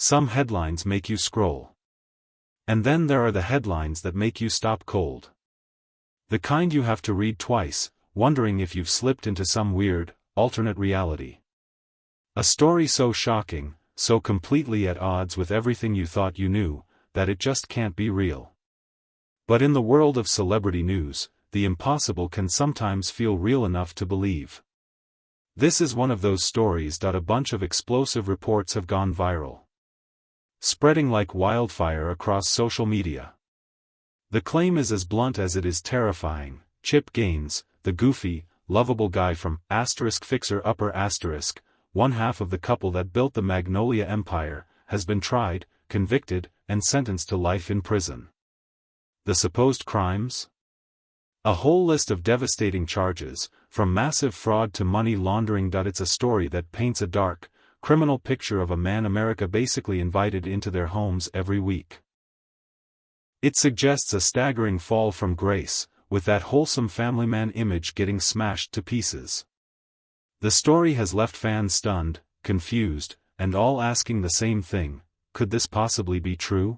Some headlines make you scroll. And then there are the headlines that make you stop cold. The kind you have to read twice, wondering if you've slipped into some weird, alternate reality. A story so shocking, so completely at odds with everything you thought you knew, that it just can't be real. But in the world of celebrity news, the impossible can sometimes feel real enough to believe. This is one of those stories that a bunch of explosive reports have gone viral, spreading like wildfire across social media. The claim is as blunt as it is terrifying. Chip Gaines, the goofy, lovable guy from *Fixer Upper*, one half of the couple that built the Magnolia Empire, has been tried, convicted, and sentenced to life in prison. The supposed crimes? A whole list of devastating charges, from massive fraud to money laundering. It's a story that paints a dark, criminal picture of a man America basically invited into their homes every week. It suggests a staggering fall from grace, with that wholesome family man image getting smashed to pieces. The story has left fans stunned, confused, and all asking the same thing: could this possibly be true?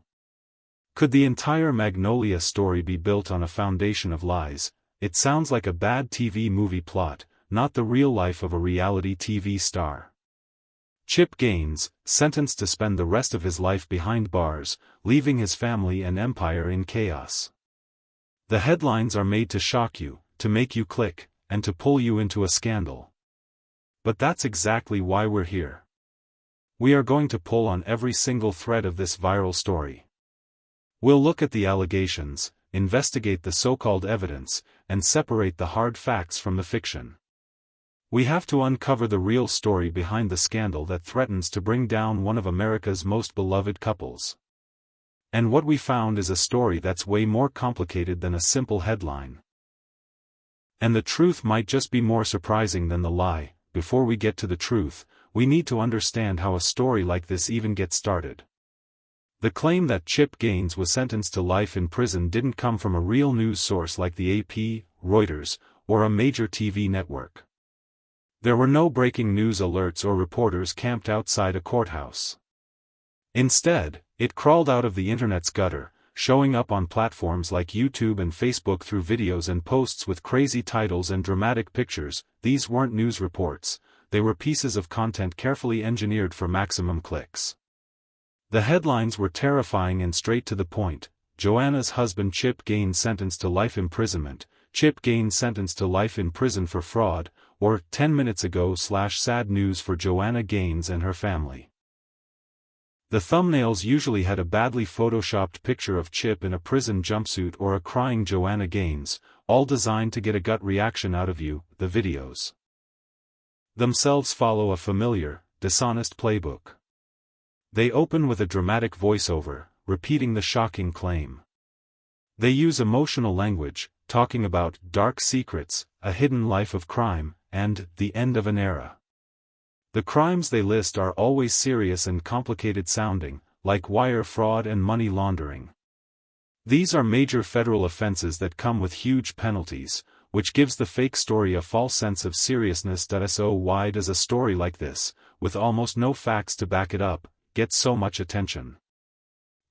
Could the entire Magnolia story be built on a foundation of lies? It sounds like a bad TV movie plot, not the real life of a reality TV star. Chip Gaines, sentenced to spend the rest of his life behind bars, leaving his family and empire in chaos. The headlines are made to shock you, to make you click, and to pull you into a scandal. But that's exactly why we're here. We are going to pull on every single thread of this viral story. We'll look at the allegations, investigate the so-called evidence, and separate the hard facts from the fiction. We have to uncover the real story behind the scandal that threatens to bring down one of America's most beloved couples. And what we found is a story that's way more complicated than a simple headline. And the truth might just be more surprising than the lie. Before we get to the truth, we need to understand how a story like this even gets started. The claim that Chip Gaines was sentenced to life in prison didn't come from a real news source like the AP, Reuters, or a major TV network. There were no breaking news alerts or reporters camped outside a courthouse. Instead, it crawled out of the internet's gutter, showing up on platforms like YouTube and Facebook through videos and posts with crazy titles and dramatic pictures. These weren't news reports, they were pieces of content carefully engineered for maximum clicks. The headlines were terrifying and straight to the point: Joanna's husband Chip Gaines sentenced to life imprisonment, Chip Gaines sentenced to life in prison for fraud, or 10 minutes ago /sad news for Joanna Gaines and her family. The thumbnails usually had a badly photoshopped picture of Chip in a prison jumpsuit or a crying Joanna Gaines, all designed to get a gut reaction out of you. The videos themselves follow a familiar, dishonest playbook. They open with a dramatic voiceover, repeating the shocking claim. They use emotional language, talking about dark secrets, a hidden life of crime, and the end of an era. The crimes they list are always serious and complicated sounding, like wire fraud and money laundering. These are major federal offenses that come with huge penalties, which gives the fake story a false sense of seriousness. So why does a story like this, with almost no facts to back it up, get so much attention?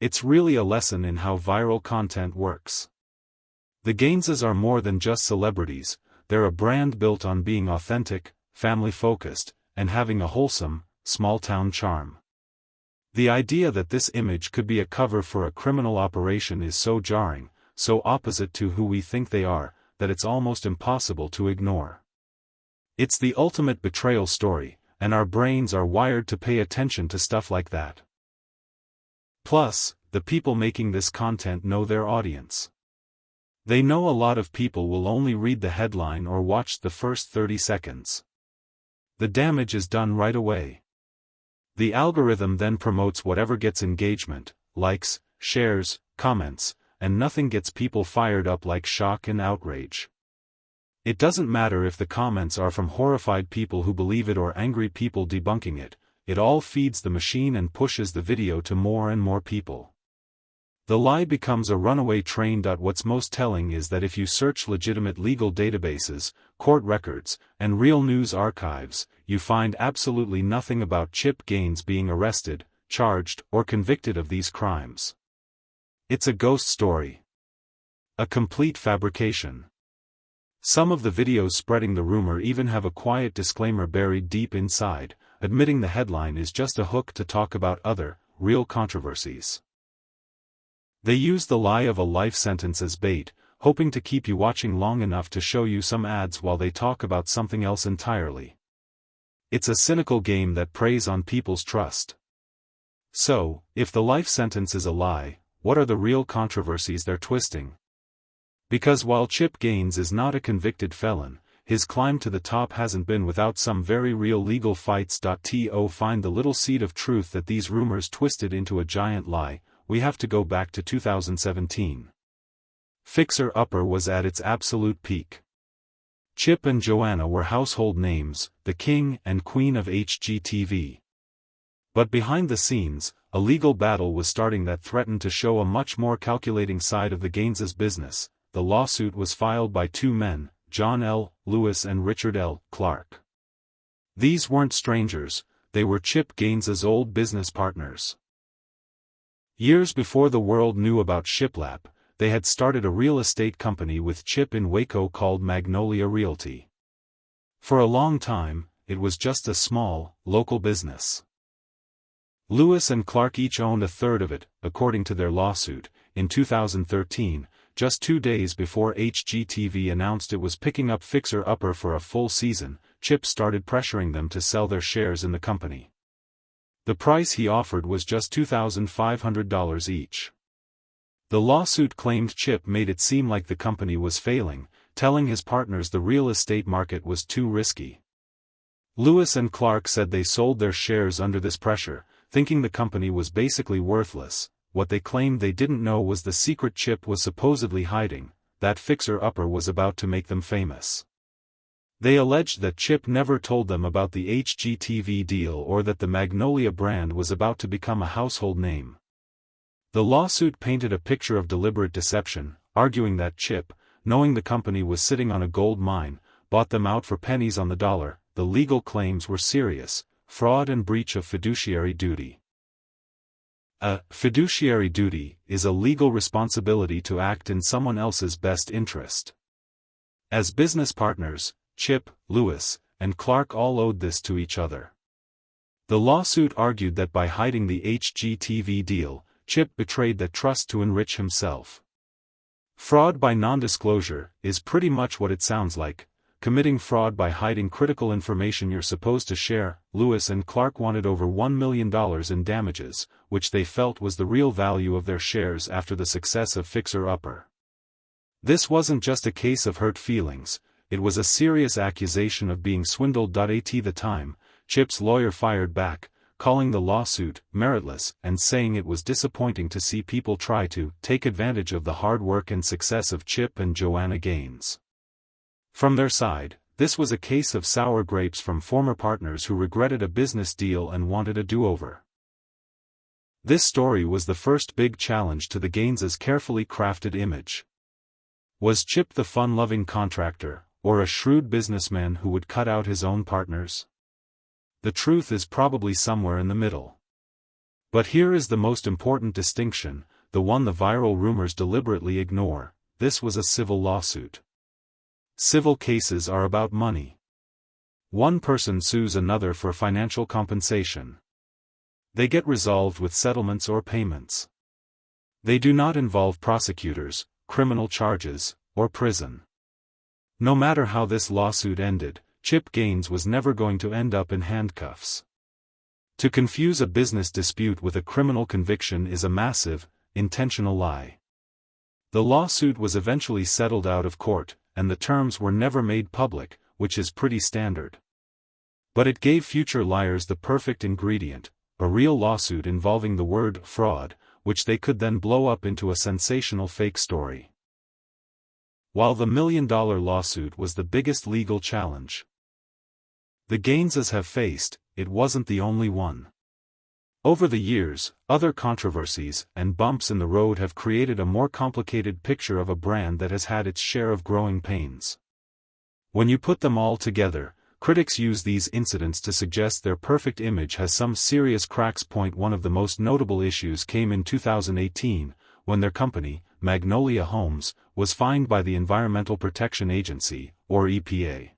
It's really a lesson in how viral content works. The Gaineses are more than just celebrities, they're a brand built on being authentic, family-focused, and having a wholesome, small-town charm. The idea that this image could be a cover for a criminal operation is so jarring, so opposite to who we think they are, that it's almost impossible to ignore. It's the ultimate betrayal story, and our brains are wired to pay attention to stuff like that. Plus, the people making this content know their audience. They know a lot of people will only read the headline or watch the first 30 seconds. The damage is done right away. The algorithm then promotes whatever gets engagement, likes, shares, comments, and nothing gets people fired up like shock and outrage. It doesn't matter if the comments are from horrified people who believe it or angry people debunking it, it all feeds the machine and pushes the video to more and more people. The lie becomes a runaway train. What's most telling is that if you search legitimate legal databases, court records, and real news archives, you find absolutely nothing about Chip Gaines being arrested, charged, or convicted of these crimes. It's a ghost story. A complete fabrication. Some of the videos spreading the rumor even have a quiet disclaimer buried deep inside, admitting the headline is just a hook to talk about other, real controversies. They use the lie of a life sentence as bait, hoping to keep you watching long enough to show you some ads while they talk about something else entirely. It's a cynical game that preys on people's trust. So, if the life sentence is a lie, what are the real controversies they're twisting? Because while Chip Gaines is not a convicted felon, his climb to the top hasn't been without some very real legal fights. To find the little seed of truth that these rumors twisted into a giant lie, we have to go back to 2017. Fixer Upper was at its absolute peak. Chip and Joanna were household names, the king and queen of HGTV. But behind the scenes, a legal battle was starting that threatened to show a much more calculating side of the Gaines's business. The lawsuit was filed by two men, John L. Lewis and Richard L. Clark. These weren't strangers, they were Chip Gaines's old business partners. Years before the world knew about Shiplap, they had started a real estate company with Chip in Waco called Magnolia Realty. For a long time, it was just a small, local business. Lewis and Clark each owned a third of it, according to their lawsuit. In 2013, just 2 days before HGTV announced it was picking up Fixer Upper for a full season, Chip started pressuring them to sell their shares in the company. The price he offered was just $2,500 each. The lawsuit claimed Chip made it seem like the company was failing, telling his partners the real estate market was too risky. Lewis and Clark said they sold their shares under this pressure, thinking the company was basically worthless. What they claimed they didn't know was the secret Chip was supposedly hiding, that Fixer Upper was about to make them famous. They alleged that Chip never told them about the HGTV deal or that the Magnolia brand was about to become a household name. The lawsuit painted a picture of deliberate deception, arguing that Chip, knowing the company was sitting on a gold mine, bought them out for pennies on the dollar. The legal claims were serious: fraud and breach of fiduciary duty. A fiduciary duty is a legal responsibility to act in someone else's best interest. As business partners, Chip, Lewis, and Clark all owed this to each other. The lawsuit argued that by hiding the HGTV deal, Chip betrayed that trust to enrich himself. Fraud by non-disclosure is pretty much what it sounds like: committing fraud by hiding critical information you're supposed to share. Lewis and Clark wanted over $1 million in damages, which they felt was the real value of their shares after the success of Fixer Upper. This wasn't just a case of hurt feelings, it was a serious accusation of being swindled. At the time, Chip's lawyer fired back, calling the lawsuit meritless and saying it was disappointing to see people try to take advantage of the hard work and success of Chip and Joanna Gaines. From their side, this was a case of sour grapes from former partners who regretted a business deal and wanted a do-over. This story was the first big challenge to the Gaines's carefully crafted image. Was Chip the fun-loving contractor, or a shrewd businessman who would cut out his own partners? The truth is probably somewhere in the middle. But here is the most important distinction, the one the viral rumors deliberately ignore: this was a civil lawsuit. Civil cases are about money. One person sues another for financial compensation. They get resolved with settlements or payments. They do not involve prosecutors, criminal charges, or prison. No matter how this lawsuit ended, Chip Gaines was never going to end up in handcuffs. To confuse a business dispute with a criminal conviction is a massive, intentional lie. The lawsuit was eventually settled out of court, and the terms were never made public, which is pretty standard. But it gave future liars the perfect ingredient: a real lawsuit involving the word fraud, which they could then blow up into a sensational fake story. While the $1 million lawsuit was the biggest legal challenge the Gaineses have faced, it wasn't the only one. Over the years, other controversies and bumps in the road have created a more complicated picture of a brand that has had its share of growing pains. When you put them all together, Critics use these incidents to suggest their perfect image has some serious cracks. One of the most notable issues came in 2018, when their company, Magnolia Homes, was fined by the Environmental Protection Agency, or EPA.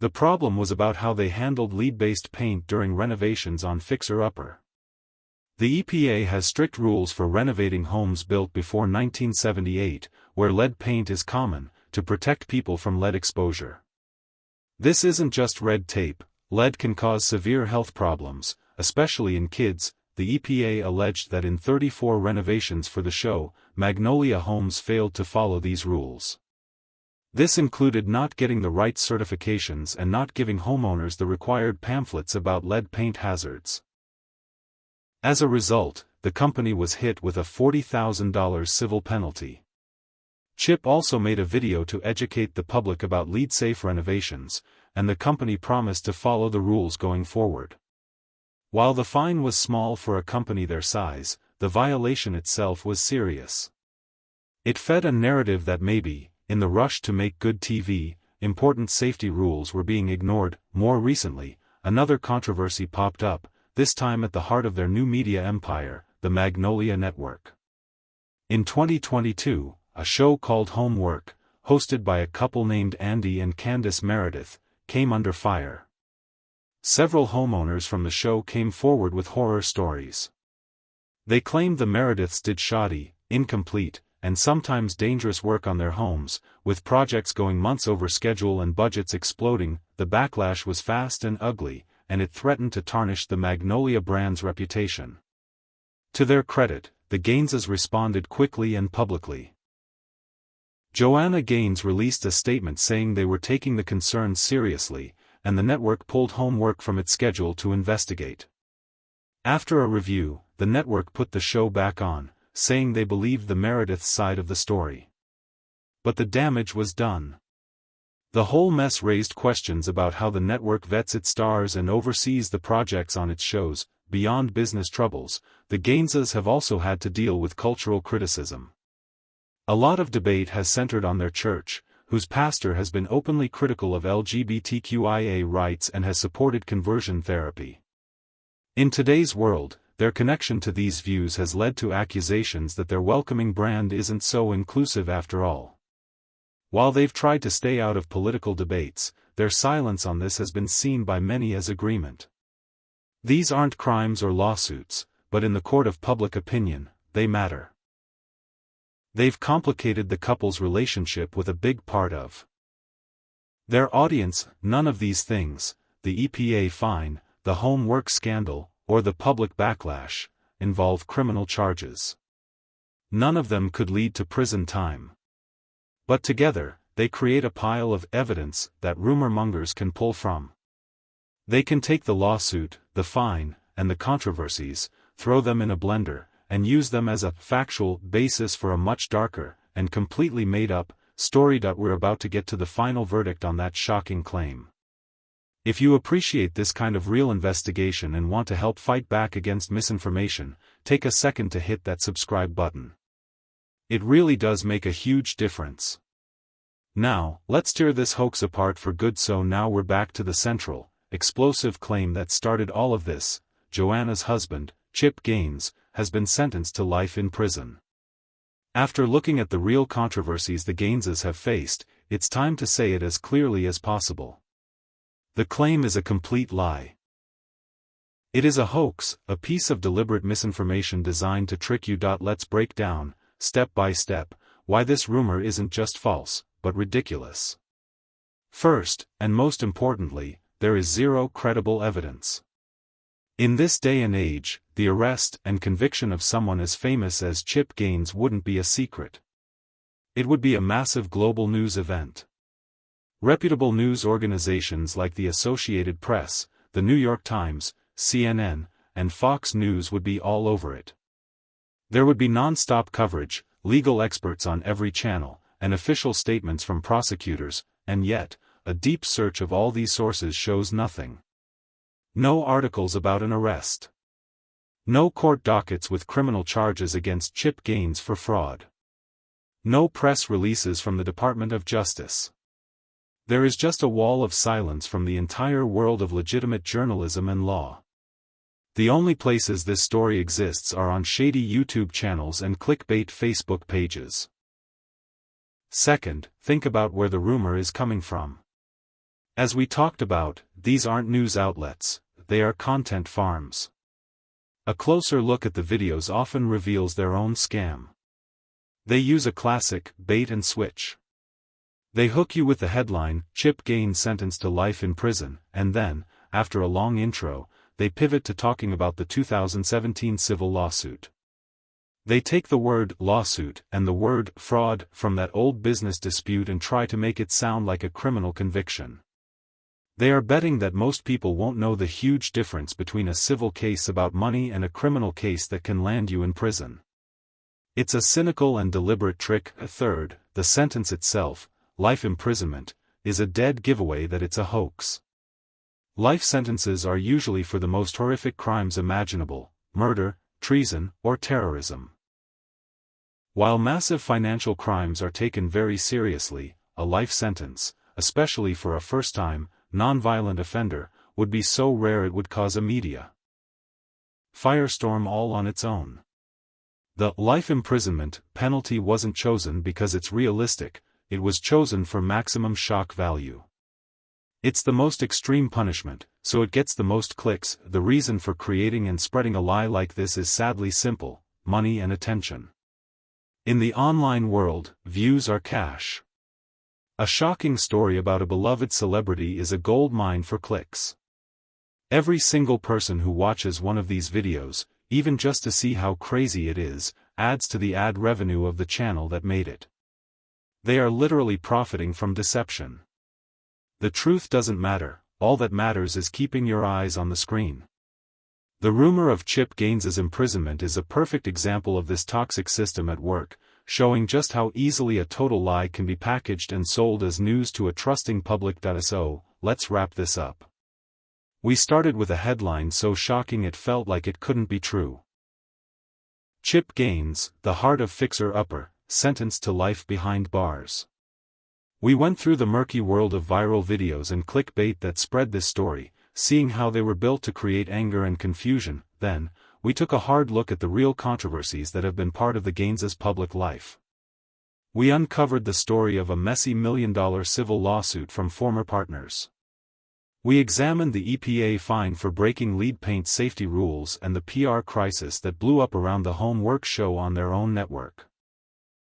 The problem was about how they handled lead-based paint during renovations on fixer-upper. The EPA has strict rules for renovating homes built before 1978, where lead paint is common, to protect people from lead exposure. This isn't just red tape. Lead can cause severe health problems, especially in kids. The EPA alleged that in 34 renovations for the show, Magnolia Homes failed to follow these rules. This included not getting the right certifications and not giving homeowners the required pamphlets about lead paint hazards. As a result, the company was hit with a $40,000 civil penalty. Chip also made a video to educate the public about lead-safe renovations, and the company promised to follow the rules going forward. While the fine was small for a company their size, the violation itself was serious. It fed a narrative that maybe, in the rush to make good TV, important safety rules were being ignored. More recently, another controversy popped up, this time at the heart of their new media empire, the Magnolia Network. In 2022, a show called Homework, hosted by a couple named Andy and Candace Meredith, came under fire. Several homeowners from the show came forward with horror stories. They claimed the Merediths did shoddy, incomplete, and sometimes dangerous work on their homes, with projects going months over schedule and budgets exploding. The backlash was fast and ugly, and it threatened to tarnish the Magnolia brand's reputation. To their credit, the Gaineses responded quickly and publicly. Joanna Gaines released a statement saying they were taking the concerns seriously, and the network pulled Homework from its schedule to investigate. After a review, the network put the show back on, saying they believed the Meredith side of the story. But the damage was done. The whole mess raised questions about how the network vets its stars and oversees the projects on its shows. Beyond business troubles, the Gaineses have also had to deal with cultural criticism. A lot of debate has centered on their church, whose pastor has been openly critical of LGBTQIA rights and has supported conversion therapy. In today's world, their connection to these views has led to accusations that their welcoming brand isn't so inclusive after all. While they've tried to stay out of political debates, their silence on this has been seen by many as agreement. These aren't crimes or lawsuits, but in the court of public opinion, they matter. They've complicated the couple's relationship with a big part of their audience. None of these things, the EPA fine, the Homework scandal, or the public backlash, involve criminal charges. None of them could lead to prison time. But together, they create a pile of evidence that rumor mongers can pull from. They can take the lawsuit, the fine, and the controversies, throw them in a blender, and use them as a factual basis for a much darker, and completely made-up, story. We're about to get to the final verdict on that shocking claim. If you appreciate this kind of real investigation and want to help fight back against misinformation, take a second to hit that subscribe button. It really does make a huge difference. Now, let's tear this hoax apart for good. So now we're back to the central, explosive claim that started all of this. Joanna's husband, Chip Gaines, has been sentenced to life in prison. After looking at the real controversies the Gaineses have faced, it's time to say it as clearly as possible. The claim is a complete lie. It is a hoax, a piece of deliberate misinformation designed to trick you. Let's break down, step by step, why this rumor isn't just false, but ridiculous. First, and most importantly, there is zero credible evidence. In this day and age, the arrest and conviction of someone as famous as Chip Gaines wouldn't be a secret. It would be a massive global news event. Reputable news organizations like the Associated Press, the New York Times, CNN, and Fox News would be all over it. There would be non-stop coverage, legal experts on every channel, and official statements from prosecutors, and yet, a deep search of all these sources shows nothing. No articles about an arrest. No court dockets with criminal charges against Chip Gaines for fraud. No press releases from the Department of Justice. There is just a wall of silence from the entire world of legitimate journalism and law. The only places this story exists are on shady YouTube channels and clickbait Facebook pages. Second, think about where the rumor is coming from. As we talked about, these aren't news outlets, they are content farms. A closer look at the videos often reveals their own scam. They use a classic bait and switch. They hook you with the headline, "Chip Gaines sentenced to life in prison," and then, after a long intro, they pivot to talking about the 2017 civil lawsuit. They take the word lawsuit and the word fraud from that old business dispute and try to make it sound like a criminal conviction. They are betting that most people won't know the huge difference between a civil case about money and a criminal case that can land you in prison. It's a cynical and deliberate trick. Third, the sentence itself, life imprisonment, is a dead giveaway that it's a hoax. Life sentences are usually for the most horrific crimes imaginable: murder, treason, or terrorism. While massive financial crimes are taken very seriously, a life sentence, especially for a first-time, non-violent offender, would be so rare it would cause a media firestorm all on its own. The life imprisonment penalty wasn't chosen because it's realistic, it was chosen for maximum shock value. It's the most extreme punishment, so it gets the most clicks. The reason for creating and spreading a lie like this is sadly simple: money and attention. In the online world, views are cash. A shocking story about a beloved celebrity is a gold mine for clicks. Every single person who watches one of these videos, even just to see how crazy it is, adds to the ad revenue of the channel that made it. They are literally profiting from deception. The truth doesn't matter, all that matters is keeping your eyes on the screen. The rumor of Chip Gaines's imprisonment is a perfect example of this toxic system at work, showing just how easily a total lie can be packaged and sold as news to a trusting public. So, let's wrap this up. We started with a headline so shocking it felt like it couldn't be true. Chip Gaines, the heart of Fixer Upper, sentenced to life behind bars. We went through the murky world of viral videos and clickbait that spread this story, seeing how they were built to create anger and confusion. Then, we took a hard look at the real controversies that have been part of the Gaines's public life. We uncovered the story of a messy $1 million civil lawsuit from former partners. We examined the EPA fine for breaking lead paint safety rules and the PR crisis that blew up around the home work show on their own network.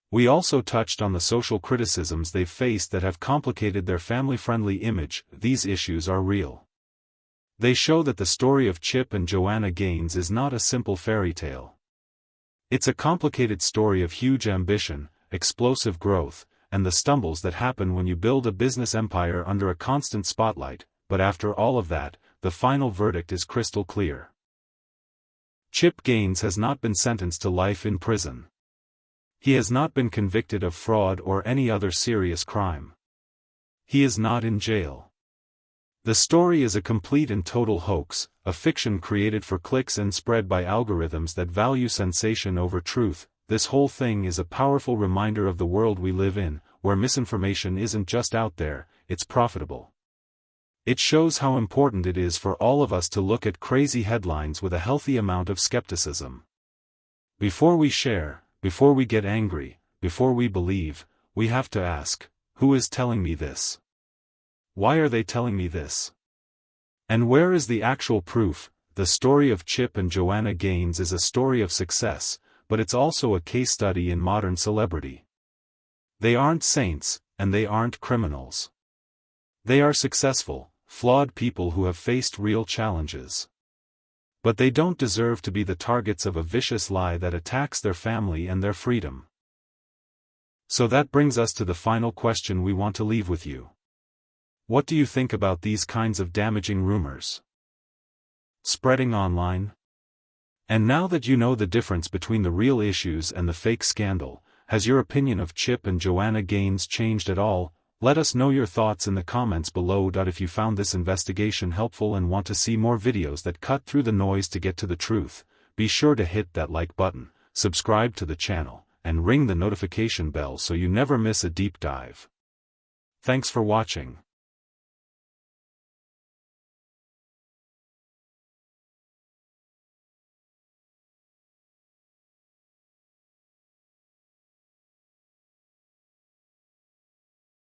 We also touched on the social criticisms they've faced that have complicated their family-friendly image. These issues are real. They show that the story of Chip and Joanna Gaines is not a simple fairy tale. It's a complicated story of huge ambition, explosive growth, and the stumbles that happen when you build a business empire under a constant spotlight. But after all of that, the final verdict is crystal clear. Chip Gaines has not been sentenced to life in prison. He has not been convicted of fraud or any other serious crime. He is not in jail. The story is a complete and total hoax, a fiction created for clicks and spread by algorithms that value sensation over truth. This whole thing is a powerful reminder of the world we live in, where misinformation isn't just out there, it's profitable. It shows how important it is for all of us to look at crazy headlines with a healthy amount of skepticism. Before we share, before we get angry, before we believe, we have to ask, who is telling me this? Why are they telling me this? And where is the actual proof? The story of Chip and Joanna Gaines is a story of success, but it's also a case study in modern celebrity. They aren't saints, and they aren't criminals. They are successful, flawed people who have faced real challenges. But they don't deserve to be the targets of a vicious lie that attacks their family and their freedom. So that brings us to the final question we want to leave with you. What do you think about these kinds of damaging rumors spreading online? And now that you know the difference between the real issues and the fake scandal, has your opinion of Chip and Joanna Gaines changed at all? Let us know your thoughts in the comments below. If you found this investigation helpful and want to see more videos that cut through the noise to get to the truth, be sure to hit that like button, subscribe to the channel, and ring the notification bell so you never miss a deep dive. Thanks for watching.